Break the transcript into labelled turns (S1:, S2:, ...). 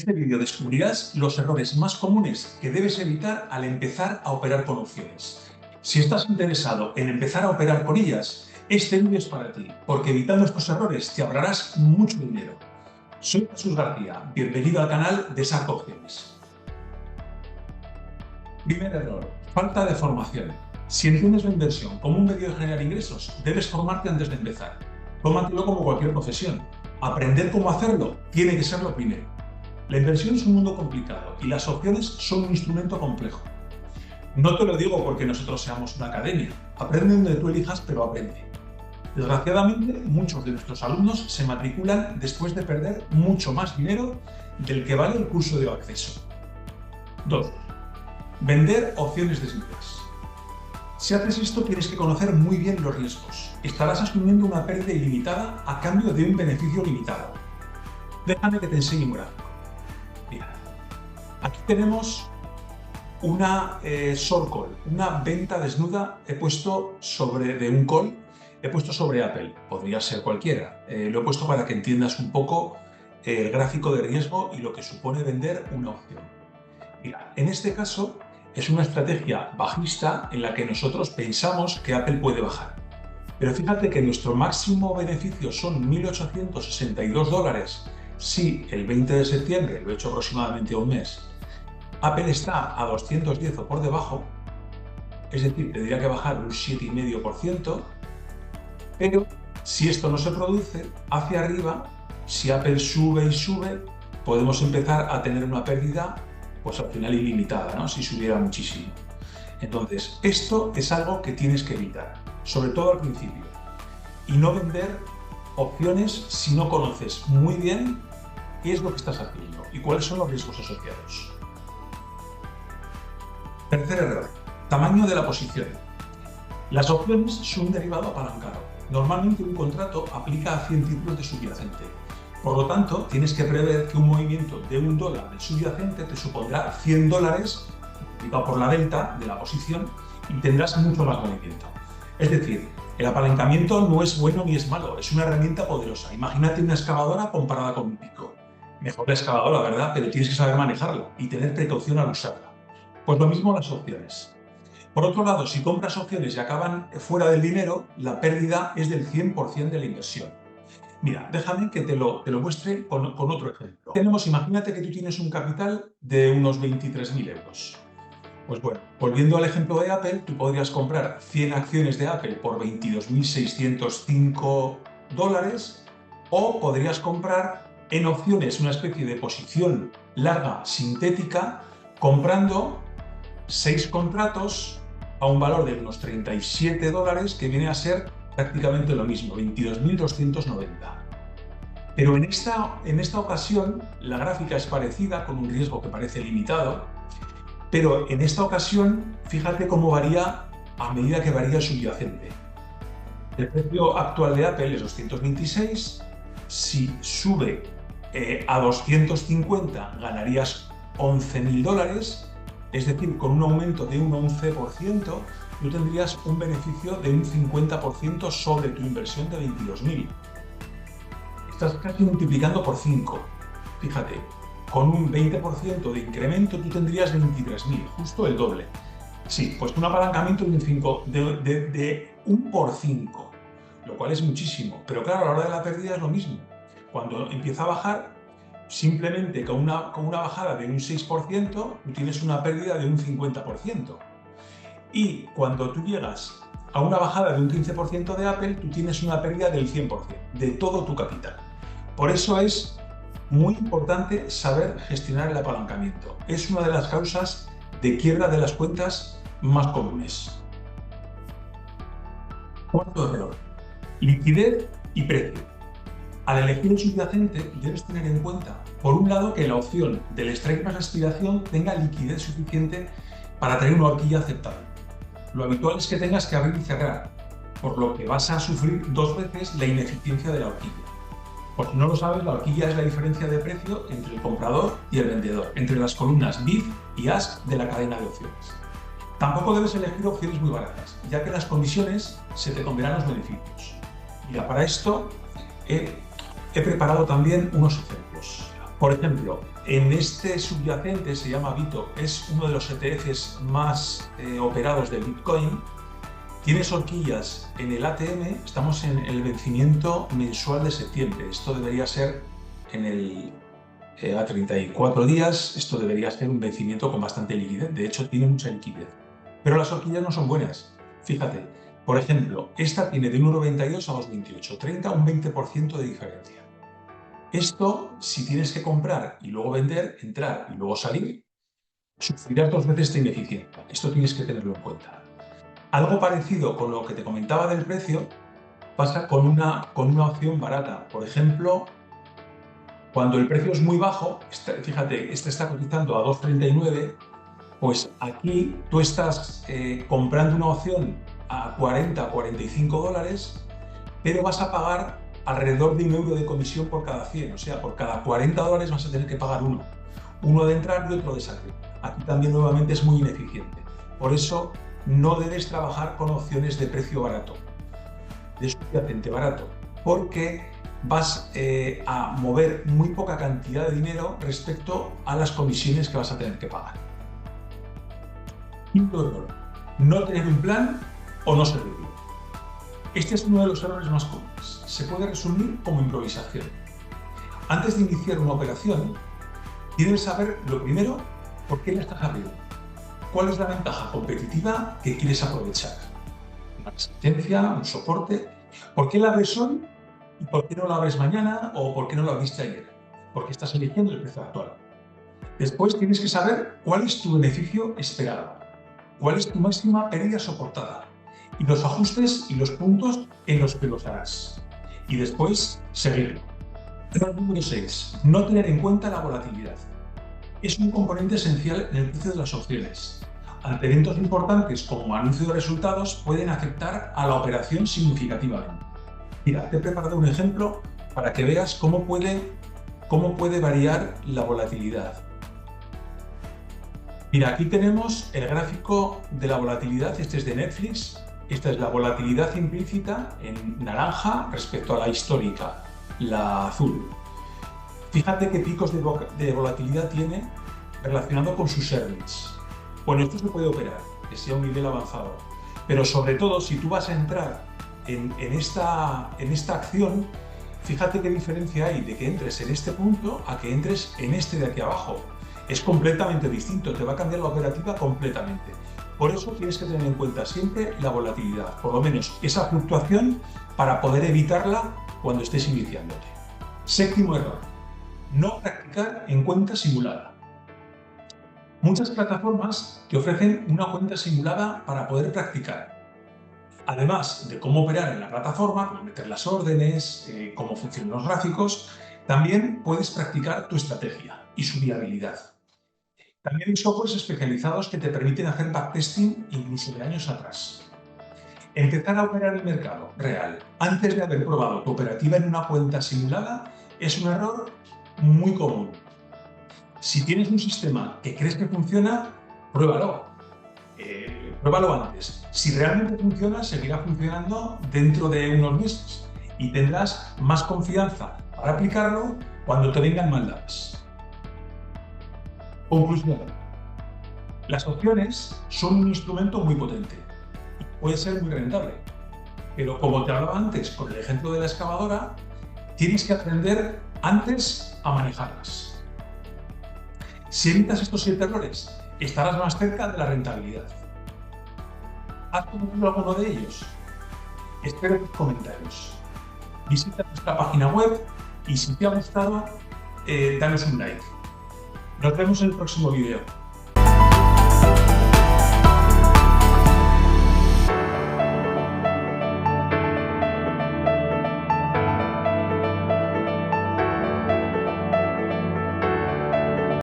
S1: este vídeo descubrirás los errores más comunes que debes evitar al empezar a operar con opciones. Si estás interesado en empezar a operar con ellas, este vídeo es para ti, porque evitando estos errores te ahorrarás mucho dinero. Soy Jesús García, bienvenido al canal de SAC Opciones. Primer error, falta de formación. Si entiendes la inversión como un medio de generar ingresos, debes formarte antes de empezar. Tómatelo como cualquier profesión. Aprender cómo hacerlo tiene que ser lo primero. La inversión es un mundo complicado y las opciones son un instrumento complejo. No te lo digo porque nosotros seamos una academia. Aprende donde tú elijas, pero aprende. Desgraciadamente, muchos de nuestros alumnos se matriculan después de perder mucho más dinero del que vale el curso de acceso. 2. Vender opciones desnudas. Si haces esto, tienes que conocer muy bien los riesgos. Estarás asumiendo una pérdida ilimitada a cambio de un beneficio limitado. Déjame que te enseñe un gráfico. Mira, aquí tenemos una short call, una venta desnuda de un call, he puesto sobre Apple, podría ser cualquiera. Lo he puesto para que entiendas un poco el gráfico de riesgo y lo que supone vender una opción. Mira, en este caso es una estrategia bajista en la que nosotros pensamos que Apple puede bajar. Pero fíjate que nuestro máximo beneficio son $1.862 si el 20 de septiembre, lo he hecho aproximadamente un mes, Apple está a 210 o por debajo, es decir, tendría que bajar un 7,5%, pero si esto no se produce, hacia arriba, si Apple sube y sube, podemos empezar a tener una pérdida, pues al final ilimitada, ¿no? Si subiera muchísimo. Entonces, esto es algo que tienes que evitar, sobre todo al principio, y no vender opciones si no conoces muy bien qué es lo que estás haciendo y cuáles son los riesgos asociados. Tercer error, tamaño de la posición. Las opciones son un derivado apalancado. Normalmente un contrato aplica a 100 títulos de subyacente. Por lo tanto, tienes que prever que un movimiento de $1 del subyacente te supondrá $100 multiplicado por la delta de la posición y tendrás mucho más movimiento. Es decir, el apalancamiento no es bueno ni es malo, es una herramienta poderosa. Imagínate una excavadora comparada con un pico. Mejor la excavadora, ¿verdad? Pero tienes que saber manejarla y tener precaución al usarla. Pues lo mismo las opciones. Por otro lado, si compras opciones y acaban fuera del dinero, la pérdida es del 100% de la inversión. Mira, déjame que te lo muestre con otro ejemplo. Imagínate que tú tienes un capital de unos 23.000 euros. Pues bueno, volviendo al ejemplo de Apple, tú podrías comprar 100 acciones de Apple por $22.605 o podrías comprar en opciones una especie de posición larga sintética comprando 6 contratos a un valor de unos $37 que viene a ser prácticamente lo mismo, 22.290. Pero en esta ocasión la gráfica es parecida con un riesgo que parece limitado, pero en esta ocasión fíjate cómo varía a medida que varía el subyacente. El precio actual de Apple es 226, si sube a 250 ganarías $11.000, es decir, con un aumento de un 11%, tú tendrías un beneficio de un 50% sobre tu inversión de 22.000. Estás casi multiplicando por 5. Fíjate, con un 20% de incremento tú tendrías 23.000, justo el doble. Sí, pues un apalancamiento de 1 por 5, lo cual es muchísimo. Pero claro, a la hora de la pérdida es lo mismo. Cuando empieza a bajar, simplemente con una bajada de un 6%, tú tienes una pérdida de un 50%. Y cuando tú llegas a una bajada de un 15% de Apple, tú tienes una pérdida del 100%, de todo tu capital. Por eso es muy importante saber gestionar el apalancamiento. Es una de las causas de quiebra de las cuentas más comunes. Cuarto error, liquidez y precio. Al elegir el subyacente, debes tener en cuenta, por un lado, que la opción del strike más aspiración tenga liquidez suficiente para tener una horquilla aceptable. Lo habitual es que tengas que abrir y cerrar, por lo que vas a sufrir 2 veces la ineficiencia de la horquilla. Por si no lo sabes, la horquilla es la diferencia de precio entre el comprador y el vendedor, entre las columnas bid y ask de la cadena de opciones. Tampoco debes elegir opciones muy baratas, ya que las comisiones se te comerán los beneficios. Mira, para esto he preparado también unos ejemplos. Por ejemplo, en este subyacente, se llama Bito, es uno de los ETFs más operados del Bitcoin. Tienes horquillas en el ATM, estamos en el vencimiento mensual de septiembre. Esto debería ser a 34 días, esto debería ser un vencimiento con bastante liquidez. De hecho, tiene mucha liquidez. Pero las horquillas no son buenas. Fíjate, por ejemplo, esta tiene de 1,92 a 2,28, 30 a un 20% de diferencia. Esto, si tienes que comprar y luego vender, entrar y luego salir, sufrirás 2 veces esta ineficiencia. Esto tienes que tenerlo en cuenta. Algo parecido con lo que te comentaba del precio pasa con una opción barata. Por ejemplo, cuando el precio es muy bajo, fíjate, este está cotizando a 2,39, pues aquí tú estás comprando una opción a 40 o 45 dólares, pero vas a pagar alrededor de €1 de comisión por cada 100, o sea, por cada 40 dólares vas a tener que pagar uno de entrar y otro de salir. Aquí también nuevamente es muy ineficiente. Por eso no debes trabajar con opciones de precio barato, de subyacente barato, porque vas a mover muy poca cantidad de dinero respecto a las comisiones que vas a tener que pagar. Quinto error, no tener un plan o no servirlo. Este es uno de los errores más comunes. Se puede resumir como improvisación. Antes de iniciar una operación, tienes que saber, lo primero, por qué la estás abriendo. ¿Cuál es la ventaja competitiva que quieres aprovechar? ¿Una resistencia? ¿Un soporte? ¿Por qué la abres hoy y por qué no la abres mañana o por qué no la abriste ayer? Porque estás eligiendo el precio actual. Después tienes que saber cuál es tu beneficio esperado, cuál es tu máxima pérdida soportada y los ajustes y los puntos en los que los harás. Y después, seguirlo. Error número 6. No tener en cuenta la volatilidad. Es un componente esencial en el precio de las opciones. Ante eventos importantes como anuncio de resultados pueden afectar a la operación significativamente. Mira, te he preparado un ejemplo para que veas cómo puede variar la volatilidad. Mira, aquí tenemos el gráfico de la volatilidad, este es de Netflix. Esta es la volatilidad implícita en naranja respecto a la histórica, la azul. Fíjate qué picos de volatilidad tiene relacionado con sus earnings. Bueno, esto se puede operar, que sea un nivel avanzado. Pero sobre todo, si tú vas a entrar en esta acción, fíjate qué diferencia hay de que entres en este punto a que entres en este de aquí abajo. Es completamente distinto, te va a cambiar la operativa completamente. Por eso tienes que tener en cuenta siempre la volatilidad, por lo menos esa fluctuación, para poder evitarla cuando estés iniciándote. Séptimo error, no practicar en cuenta simulada. Muchas plataformas te ofrecen una cuenta simulada para poder practicar. Además de cómo operar en la plataforma, cómo meter las órdenes, cómo funcionan los gráficos, también puedes practicar tu estrategia y su viabilidad. También hay softwares especializados que te permiten hacer backtesting incluso de años atrás. Empezar a operar el mercado real antes de haber probado tu operativa en una cuenta simulada es un error muy común. Si tienes un sistema que crees que funciona, pruébalo. Pruébalo antes. Si realmente funciona, seguirá funcionando dentro de unos meses y tendrás más confianza para aplicarlo cuando te vengan mal dadas. Conclusión. Las opciones son un instrumento muy potente y puede ser muy rentable, pero como te hablaba antes con el ejemplo de la excavadora, tienes que aprender antes a manejarlas. Si evitas estos 7 errores, estarás más cerca de la rentabilidad. ¿Has conocido alguno de ellos? Espero tus comentarios. Visita nuestra página web y si te ha gustado, danos un like. Nos vemos en el próximo vídeo.